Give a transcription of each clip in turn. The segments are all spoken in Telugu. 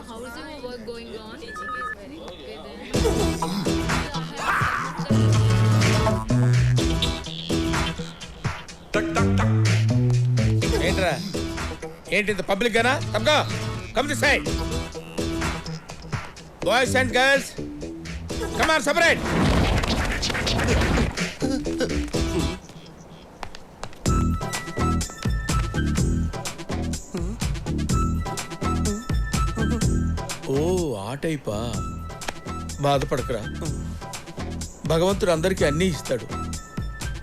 How is your work going on? Teaching is very okay then. ఏంట్రా ఏంటి ఇంత పబ్లిక్ గానా తప్పగా come this side boys and girls come on separate ఓ ఆ టైపా బాధపడకరా భగవంతుడు అందరికీ అన్నీ ఇస్తాడు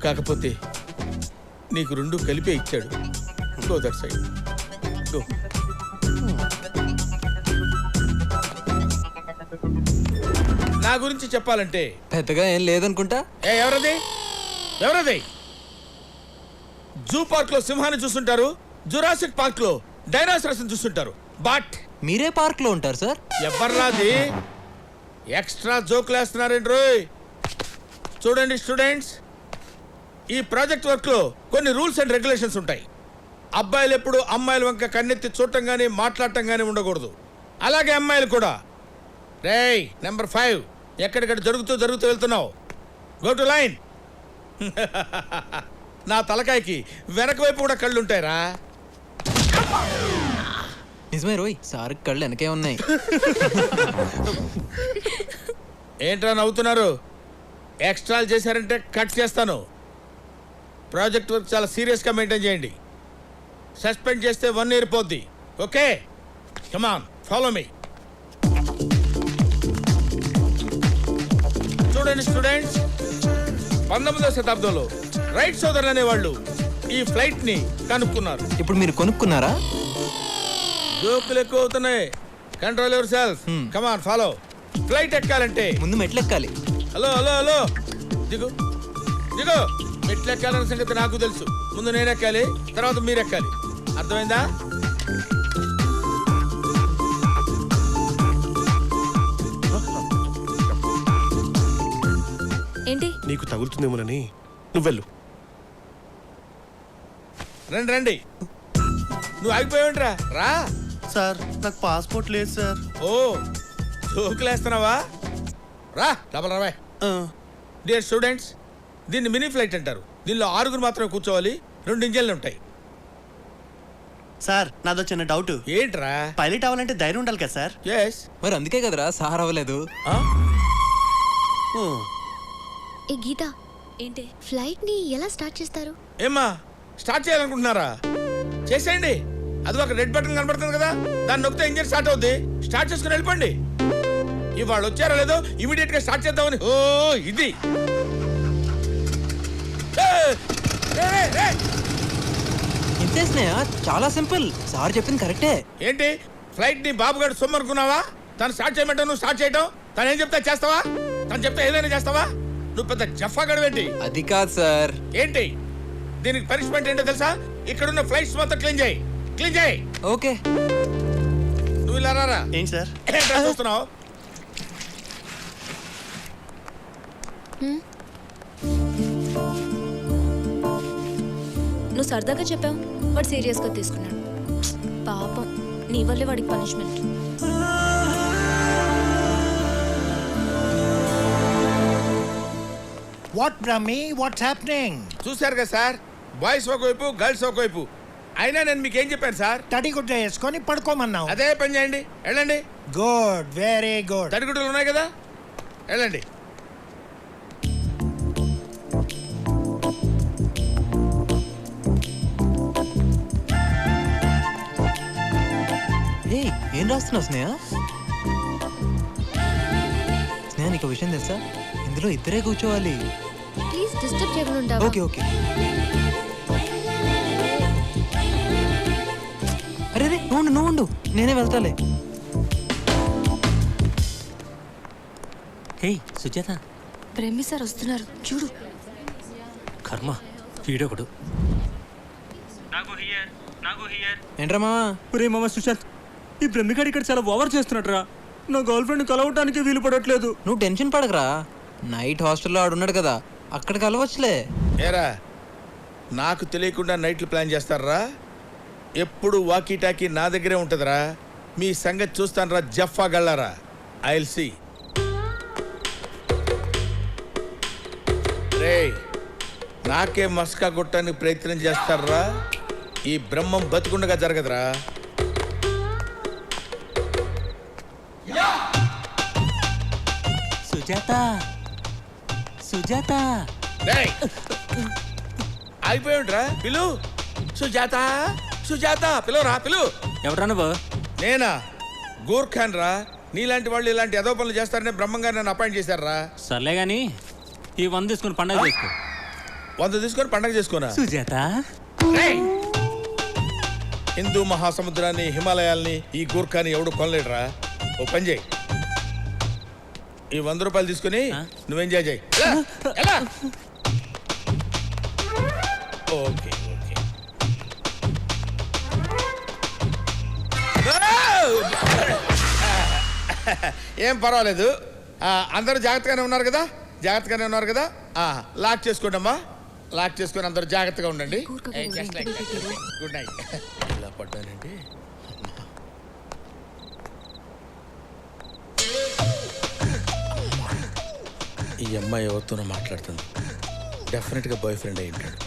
కాకపోతే నీకు రెండు కలిపే ఇచ్చాడు గో దట్ సైడ్ గో నా గురించి చెప్పాలంటే పెద్దగా ఏం లేదనుకుంటా. ఎవరది జూ పార్క్ లో సింహాన్ని చూస్తుంటారు, జురాసిక్ పార్క్ లో డైనోసారస్ చూస్తుంటారు, బట్ మీరే పార్క్ లో ఉంటారు సార్. ఎవర్రాది ఎక్స్ట్రా జోకులు వేస్తున్నారండి రోయ్. చూడండి స్టూడెంట్స్, ఈ ప్రాజెక్ట్ వర్క్ లో కొన్ని రూల్స్ అండ్ రెగ్యులేషన్స్ ఉంటాయి. అబ్బాయిలు ఎప్పుడు అమ్మాయిల వంక కన్నెత్తి చూడటం కానీ మాట్లాడటం కానీ ఉండకూడదు. అలాగే అమ్మాయిలు కూడా. రేయ్ నెంబర్ 5 ఎక్కడిక్కడ జరుగుతూ వెళ్తున్నావు, గో టు లైన్. నా తలకాయకి వెనక వైపు కూడా కళ్ళు ఉంటాయిరా. నిజమే రోయ్, సార్ కళ్ళు వెనకే ఉన్నాయి. ఏంట్రా నవ్వుతున్నారు? ఎక్స్ట్రాలు చేశారంటే కట్ చేస్తాను. ప్రాజెక్ట్ వర్క్ చాలా సీరియస్గా మెయింటైన్ చేయండి. సస్పెండ్ చేస్తే 1 year పోద్ది. Okay, come on follow me. చూడండి స్టూడెంట్స్, 19వ శతాబ్దంలో రైట్ సోదరులు అనేవాళ్ళు ఈ ఫ్లైట్ ని కనుక్కున్నారు. ఇప్పుడు మీరు కొనుక్కున్నారా? జోకులు ఎక్కువ అవుతున్నాయి. Control yourself. Come on follow. Flight ఎక్కాలంటే ముందు మెట్లు ఎక్కాలి. హలో దిగు. మెట్లు ఎక్కాలన్న సంగతి నాకు తెలుసు. ముందు నేను ఎక్కాలి, తర్వాత మీరు ఎక్కాలి. అర్థమైందా? ఏంటి నీకు తగులుతుందేమోనని నువ్వు వెళ్ళు. రండి. నువ్వు ఆగిపోయావుంట్రా, రా. సార్ నాకు పాస్పోర్ట్ లేదు సార్. ఓ జోకులేస్తున్నావా? రా డబల్ రావే. డియర్ స్టూడెంట్స్, దీన్ని మినీ ఫ్లైట్ అంటారు. దీనిలో 6 మాత్రమే కూర్చోవాలి. 2 ఇంజన్లు ఉంటాయి. సార్ నాదో చిన్న డౌట్. ఏంట్రా? పైలట్ అవ్వాలంటే ధైర్యం ఉండాలి కదా సార్? ఎస్. మరి అందుకే కదరా సార్ అవ్వలేదు. ఏ గీత, ఏంటి ఫ్లైట్ ని ఎలా స్టార్ట్ చేస్తారు? ఏమ్మా స్టార్ట్ చేయాలనుకుంటున్నారా? చేసేయండి. అది ఒక రెడ్ బటన్ కనబడుతుంది కదా, దాన్ని నొక్కితే ఇంజిన్ స్టార్ట్ అవుద్ది. స్టార్ట్ చేసుకుని వెళ్ళిపోండి. ఇవాళ వచ్చారో లేదో ఇమీడియట్ గా స్టార్ట్ చేద్దామని. ఓ ఇది ఇంతేసినాయా? చాలా సింపుల్. సార్ చెప్పింది కరెక్టే. ఏంటి ఫ్లైట్ ని బాబు గారు సొమ్ము అనుకున్నావా? తను స్టార్ట్ చేయమంటావు, నువ్వు స్టార్ట్ చేయటం. తను ఏం చెప్తా చేస్తావా? తను చెప్తే ఏదైనా చేస్తావా? నువ్వు పెద్ద జఫా గడవేంటి? అది కాదు సార్. ఏంటి దీనికి పనిష్మెంట్ ఏంటో తెలుసా? ఇక్కడున్న ఫ్లైట్స్ మొత్తం క్లీన్ చేయి. ఓకే. నువ్వు ఇలా రారా. ఏంటి సార్? ఏంట్రా చూస్తున్నావు? నువ్వు సరదాగా చెప్పావు, వాడు సీరియస్గా తీసుకున్నాడు. పాపం, నీ వల్లే వాడికి punishment. What, Brahmi? What's happening? చూశారు కదా సార్, బాయ్స్ ఒకవైపు గర్ల్స్ ఒకవైపు. అయినా నేను మీకు ఏం చెప్పాను సార్? తడిగుడ్డ వేసుకొని పడుకోమన్నావు. అదే పని చేయండి, వెళ్ళండి. Good, very good. తడిగుడ్డలు ఉన్నాయి కదా, వెళ్ళండి. ఏయ్, ఏం రాస్తున్నావు స్నేహ? స్నేహ, నీకు విషయం తెలుసా? ఇందులో ఇద్దరే కూర్చోవాలి. ప్లీజ్ డిస్టర్బ్ చేయకుండా ఉంటావా? ఓకే. అరే నువ్వు ఉండు, నేనే వెళ్తాలే. హే సుజాత, ప్రేమి సార్ వస్తున్నారు చూడు. కర్మ వీడొకడు. ఏంట్రా మావా? ఒరే మామ సుశాంత్, ఈ బ్రహ్మిగాడు ఇక్కడ చాలా ఓవర్ చేస్తున్నట్రా. నా గర్ల్ ఫ్రెండ్ కలవటానికి వీలు పడట్లేదు. నువ్వు టెన్షన్ పడకరా, నైట్ హాస్టల్లో ఆడున్నాడు కదా, అక్కడ కలవచ్చులే. ఏరా, నాకు తెలియకుండా నైట్లు ప్లాన్ చేస్తారా? ఎప్పుడు వాకీ టాకీ నా దగ్గరే ఉంటుందిరా. మీ సంగతి చూస్తాను రా జఫా గళ్ళారా. I will see. రే నాకే మస్కా కొట్టడానికి ప్రయత్నం చేస్తారా? ఈ బ్రహ్మం బతుకుండగా జరగదురా. సుజాత సుజాత రేయ్ ఆగిపోయాడురా. పిలు సుజాత సుజాత పిలువరా పిలు. ఎవరా నువ్వు? నేనా గూర్ఖాన్ రా. నీలాంటి వాళ్ళు ఇలాంటి ఏదో పనులు చేస్తారనే బ్రహ్మంగారు నన్ను అపాయింట్ చేశారా. సర్లే గాని ఈ 100 తీసుకుని పండగ చేసుకో. 100 తీసుకొని పండగ చేసుకోనా? సుజాత రేయ్! హిందూ మహాసముద్రాన్ని హిమాలయాల్ని ఈ గూర్ఖాని ఎవడు కొనలేడురా. ఓ పని చేయి, ఈ 100 రూపాయలు తీసుకుని నువ్వు ఎంజాయ్ చేయి. ఎలా? Okay okay. ఏం పర్వాలేదు. అందరూ జాగ్రత్తగానే ఉన్నారు కదా? జాగ్రత్తగానే ఉన్నారు కదా? లాక్ చేసుకోండి అమ్మా. లాక్ చేసుకొని అందరూ జాగ్రత్తగా ఉండండి. Good night. ఇలా పడ్డానండి. ఈ అమ్మాయి ఎవరితోనో మాట్లాడుతుంది. డెఫినెట్గా బాయ్ ఫ్రెండ్ అయి ఉంటాడు.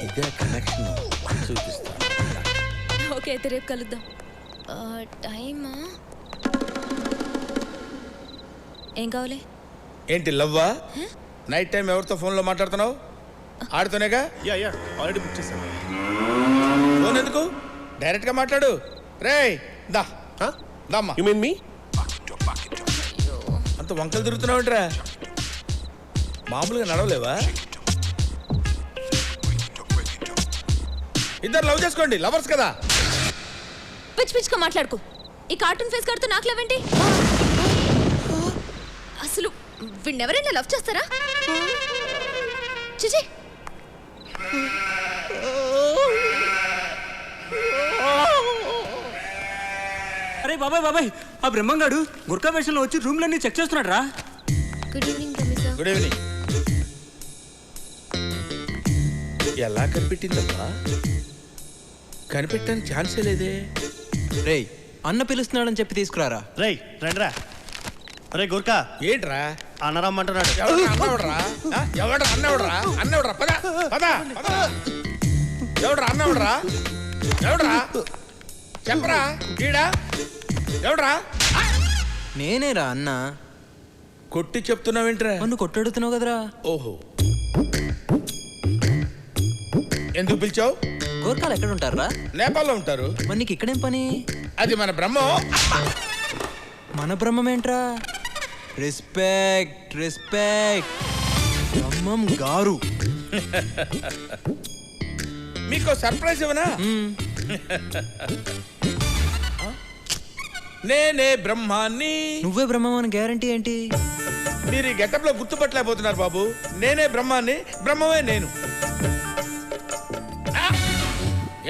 ఇదే కనెక్షన్ చూపిస్తాను. ఓకే అయితే రేపు కలుద్దాం. టైమా? ఏం కావాలి? ఏంటి లవ్వా? నైట్ టైం ఎవరితో ఫోన్లో మాట్లాడుతున్నావు? ఆడుతూనేగా. యా ఆల్రెడీ బుక్ చేశాను. ఫోన్ ఎందుకు? డైరెక్ట్గా మాట్లాడు. రేయ్ దా దమ్మా. యు మీన్ మీ? అంత వంకలు తిరుగుతున్నావుంట్రా. మామూలుగా నడవలేవా? ఇద్దరు లవ్ చేసుకోండి, లవర్స్ కదా. పిచ్చి పిచ్చిగా మాట్లాడుకో. ఈ కార్టూన్ ఫేస్ కడుతూ నాకు లవ్ ఏంటి? అసలు వీడిని ఎవరైనా లవ్ చేస్తారా? చిచి. అరే బాబాయ్ బాబాయ్, ఆ బ్రహ్మంగాడు గుర్కా వేషంలో వచ్చి రూమ్లన్నీ చెక్ చేస్తున్నాడు రా. గుడ్ ఈవినింగ్ రమి సార్. Good evening. ఎలా కనిపెట్టిందమ్మా? కనిపెట్టడానికి ఛాన్సే లేదే. రేయ్ అన్న పిలుస్తున్నాడని చెప్పి తీసుకురారా. రేయ్ రండిరా. రే గోర్ఖా ఏంట్రా? అన్నరమ్మంటున్నాడు. ఎవడ్రా అన్నవడరా? పద పద పద. ఎవడ్రా అన్నవడరా? ఎవడ్రా చెప్పరా? ఈడా ఎవడ్రా? నేనేరా అన్న. కొట్టి చెప్తున్నావేంట్రా? నన్ను కొట్టడుతున్నావు కదరా. ఓహో, ఎందుకు పిలిచావు? గోర్ఖాలు ఎక్కడ ఉంటారా? నేపాల్లో ఉంటారు. మరి నీకు ఇక్కడేం పని? అది మన బ్రహ్మం. మన బ్రహ్మం ఏంట్రా? Respect respect. బ్రహ్మం గారు. మీకు సర్ప్రైజ్ ఇవ్వనా? నేనే బ్రహ్మాన్ని. నువ్వే బ్రహ్మం అని గ్యారంటీ ఏంటి? మీరు ఈ గెటప్ లో గుర్తుపట్టలేకపోతున్నారు బాబు. నేనే బ్రహ్మాన్ని, బ్రహ్మమే నేను.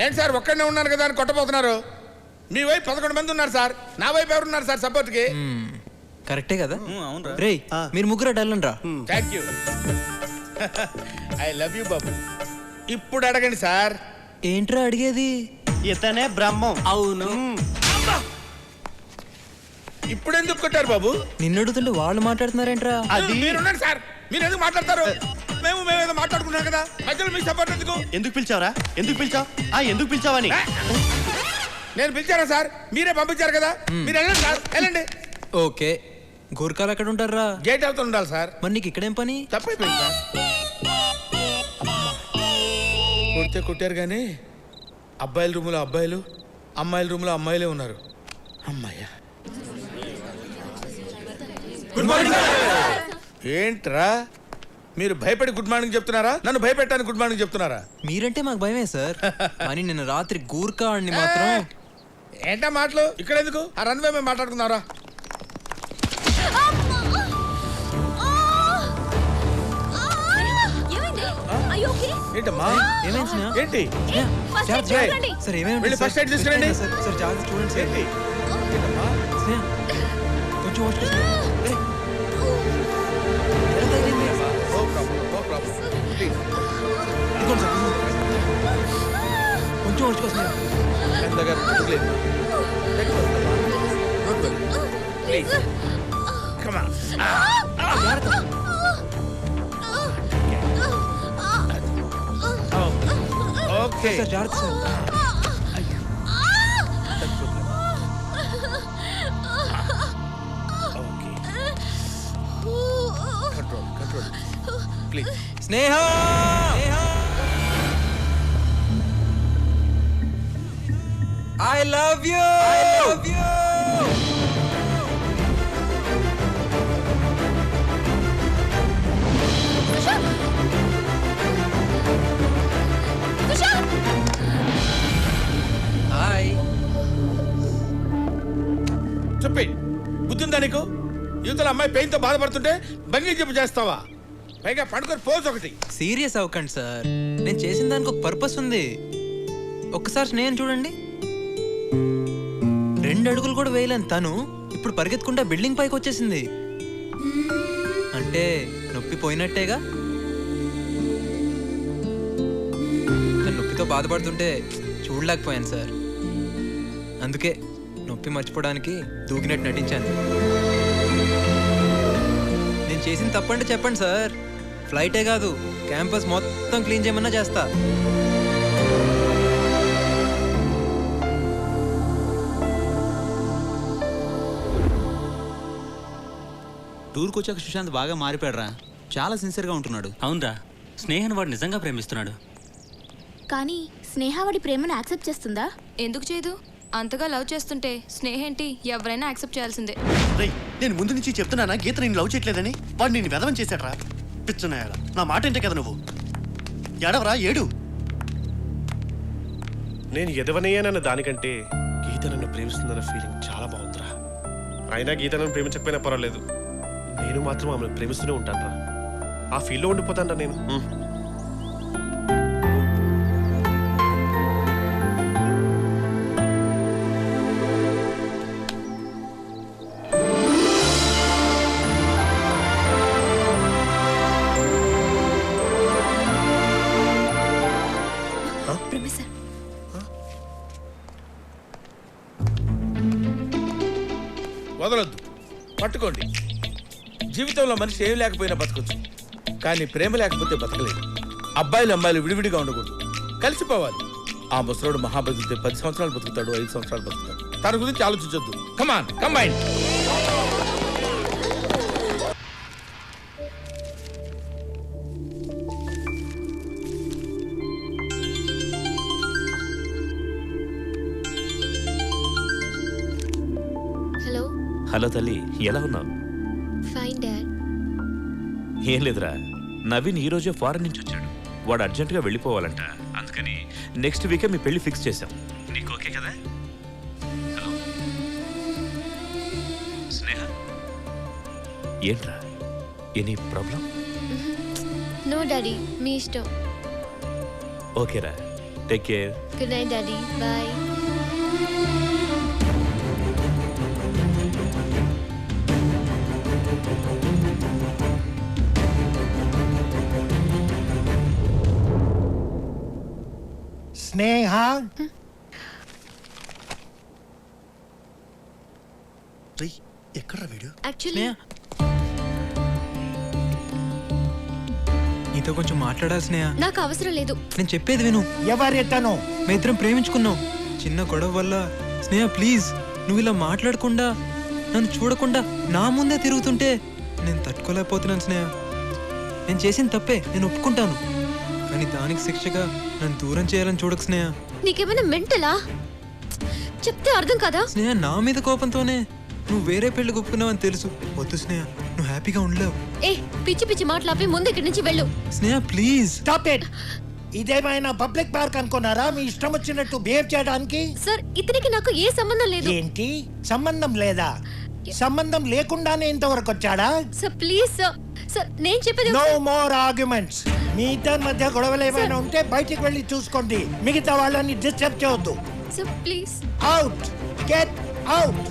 ఏంటి సార్ ఒక్కడనే ఉన్నాను కదా అని కొట్టబోతున్నారు? మీ వైపు 11 మంది ఉన్నారు సార్. నా వైపు ఎవరున్నారు సార్ సపోర్ట్ కి? కరెక్టే కదా? రేయ్ మీరు ముగ్గురు డల్లండ్రా. Thank you. I love you బాబు. ఇప్పుడు అడగండి సార్. ఏంట్రా అడిగేది? ఇతనే బ్రహ్మం. అవును. ఇప్పుడు ఎందుకు కొట్టారు బాబు? నిన్ను అడుగుతుంటే వాళ్ళు మాట్లాడుతున్నారేంట్రా? అది మీరున్నారు సార్. మీరు ఎందుకు మాట్లాడతారు? మేమేదో మాట్లాడుకున్నాం కదా, మధ్యలో మీ సపోర్ట్ ఎందుకు? ఎందుకు పిలిచావురా? ఎందుకు పిలిచావు? ఎందుకు పిలిచావని? నేను పిలిచారా సార్? మీరే పంపించారు కదా. మీరు వెళ్ళండి సార్, వెళ్ళండి. ఓకే, గోర్ఖాలు ఎక్కడ ఉంటారా? గేట్ అవుతూ ఉండాలి సార్. మరి నీకు ఇక్కడేం పని? తప్పైపోయింది సార్. కొడితే కొట్టారు కానీ అబ్బాయిల రూములో అబ్బాయిలు, అమ్మాయిల రూములో అమ్మాయిలే ఉన్నారు. అమ్మాయ్యా. Good morning. ఏంట్రా మీరు భయపడి గుడ్ మార్నింగ్ చెప్తున్నారా? నన్ను భయపెట్టడానికి గుడ్ మార్నింగ్ చెప్తున్నారా? మీరంటే మాకు భయమే సార్. కానీ నిన్న రాత్రి గూర్ఖా అండి మాత్రం. ఏంటా మాటలు? ఇక్కడ ఎందుకు? ఆ రన్వే మేము మాట్లాడుకుందాంరా. ఏంటమ్మా ఏమైంది? ఏంటి? సార్ ఏమేమి వెళ్ళి ఫస్ట్ ఎయిడ్ తీసుకురండి. సార్ జాగ్రత్త చూడండి సార్. ఏంటి? ఏంటమ్మా? కొంచెం wash No problem, no problem. Please. మార్చుకో స్నేహ. పెద్దగా లేదు. Don't worry. Please. Come on. Okay. Sir జాగ్రత్త sir. Control. Please. Sneha I love you. Hi. చెప్పి బుద్ధిందా నీకు? యువతల అమ్మాయి పెయిన్ తో బాధపడుతుంటే బంగి చెప్పు చేస్తావా? పైగా పడుకొని పోజ్ ఒకటి. సీరియస్ అవ్వకండి సార్, నేను చేసిన దానికి ఒక పర్పస్ ఉంది. ఒక్కసారి స్నేహం చూడండి, 2 అడుగులు కూడా వేయలేని తను ఇప్పుడు పరిగెత్తుకుంటా బిల్డింగ్ పైకి వచ్చేసింది. అంటే నొప్పి పోయినట్టేగా. తను నొప్పితో బాధపడుతుంటే చూడలేకపోయాను సార్, అందుకే నొప్పి మర్చిపోవడానికి దూకినట్టు నటించాను. నేను చేసిన తప్పంటే చెప్పండి సార్, ఫ్లైటే కాదు క్యాంపస్ మొత్తం క్లీన్ చేయమన్నా చేస్తా. టూర్కి వచ్చాక సుశాంత్ బాగా మారిపోయాడురా, చాలా సిన్సియర్గా ఉంటున్నాడు. అవునరా, స్నేహన్ వాడు నిజంగా ప్రేమిస్తున్నాడు. కానీ స్నేహ వాడి ప్రేమను యాక్సెప్ట్ చేస్తుందా? ఎందుకు చేయదు? అంతగా లవ్ చేస్తుంటే స్నేహేంటి, ఎవరైనా యాక్సెప్ట్ చేయాల్సిందే. రేయ్, నేను ముందు నుంచి చెప్తున్నానా గీత నేను లవ్ చేయట్లేదని? వాడు నేను వెదవం చేశాడ్రా. పిచ్చున్నాయాల నా మాట ఏంటే కదా నువ్వు. ఏడవరా, ఏడు. నేను ఎదవనయ్యానన్న దానికంటే గీత నన్ను ప్రేమిస్తుందన్న ఫీలింగ్ చాలా బాగుందిరా. అయినా గీత నన్ను ప్రేమించకపోయినా పర్వాలేదు, నేను మాత్రం ఆమెను ప్రేమిస్తూనే ఉంటానురా. ఆ ఫీల్లో ఉండిపోతానరా నేను. ప్రొఫెసర్, వదలొద్దు, పట్టుకోండి. జీవితంలో మనిషి ఏం లేకపోయినా బతకొచ్చు, కానీ ప్రేమ లేకపోతే బతకలేదు. అబ్బాయిలు అమ్మాయిలు విడివిడిగా ఉండకూడదు, కలిసిపోవాలి. ఆ ముసలోడు మహాబలితే 10 సంవత్సరాలు బతుకుతాడు, 5 సంవత్సరాలు బతుకుతాడు. తన గురించి ఆలోచించొద్దు. కమాన్, కంబైన్. హలో. హలో తల్లి, ఎలా ఉన్నావు? Fine dad. ఏం లేదురా, నవీన్ ఈ రోజే ఫారెన్ నుంచి వచ్చాడు. వాడు అర్జెంటుగా వెళ్ళిపోవాలంట, అందుకని నెక్స్ట్ వీకే మీ పెళ్లి ఫిక్స్ చేశాం. నీకు ఓకే కదా? హలో స్నేహ, ఏంట్రా, ఎనీ ప్రాబ్లం? నో డాడీ, మీ ఇష్టం. ఓకేరా, take care. Good night daddy, bye. Sneha, రేయ్, ఎక్కడ్రా వీడు? యాక్చువల్లీ స్నేహ, నీతో కొంచెం మాట్లాడాలి స్నేహ. నాకు అవసరం లేదు. నేను చెప్పేది విను. ఎవరెతను? మీ ఇద్దరం ప్రేమించుకున్నాం, చిన్న గొడవ వల్ల. స్నేహ ప్లీజ్, నువ్వు ఇలా మాట్లాడకుండా, నన్ను చూడకుండా నా ముందే తిరుగుతుంటే నేను తట్టుకోలేకపోతున్నాను స్నేహ. నేను చేసిన తప్పే, నేను ఒప్పుకుంటాను, కానీ దానికి శిక్షగా నన్ను దూరం చేయాలని చూడకు స్నేహ. నీకేమైనా మెంటలా? చెప్తే అర్థం కదా? స్నేహ, నా మీద కోపంతోనే నువ్వు వేరే పెళ్లి ఒప్పుకున్నావని తెలుసు. వద్దు స్నేహ, నువ్వు హ్యాపీగా ఉండలేవు. ఏ పిచ్చి పిచ్చి మాట్లాపి ముందు ఇక్కడి నుంచి వెళ్ళు. స్నేహ ప్లీజ్. Stop it. ఇదేమైనా పబ్లిక్ పార్క్ అనుకున్నారా మీ ఇష్టం వచ్చినట్టు బిహేవ్ చేయడానికి? సార్, ఇతనికి నాకు ఏ సంబంధం లేదు. ఏంటి సంబంధం లేదా? సంబంధం లేకుండానే ఇంతవరకు వచ్చాడా? Sir please sir. సార్ నేను చెప్పేది నో మోర్ ఆర్గ్యుమెంట్స్. మీ ఇద్దరి మధ్య గొడవలు ఏమైనా ఉంటే బయటికి వెళ్ళి చూసుకోండి, మిగతా వాళ్ళని డిస్టర్బ్ చేయొద్దు. Sir please. Out, get out.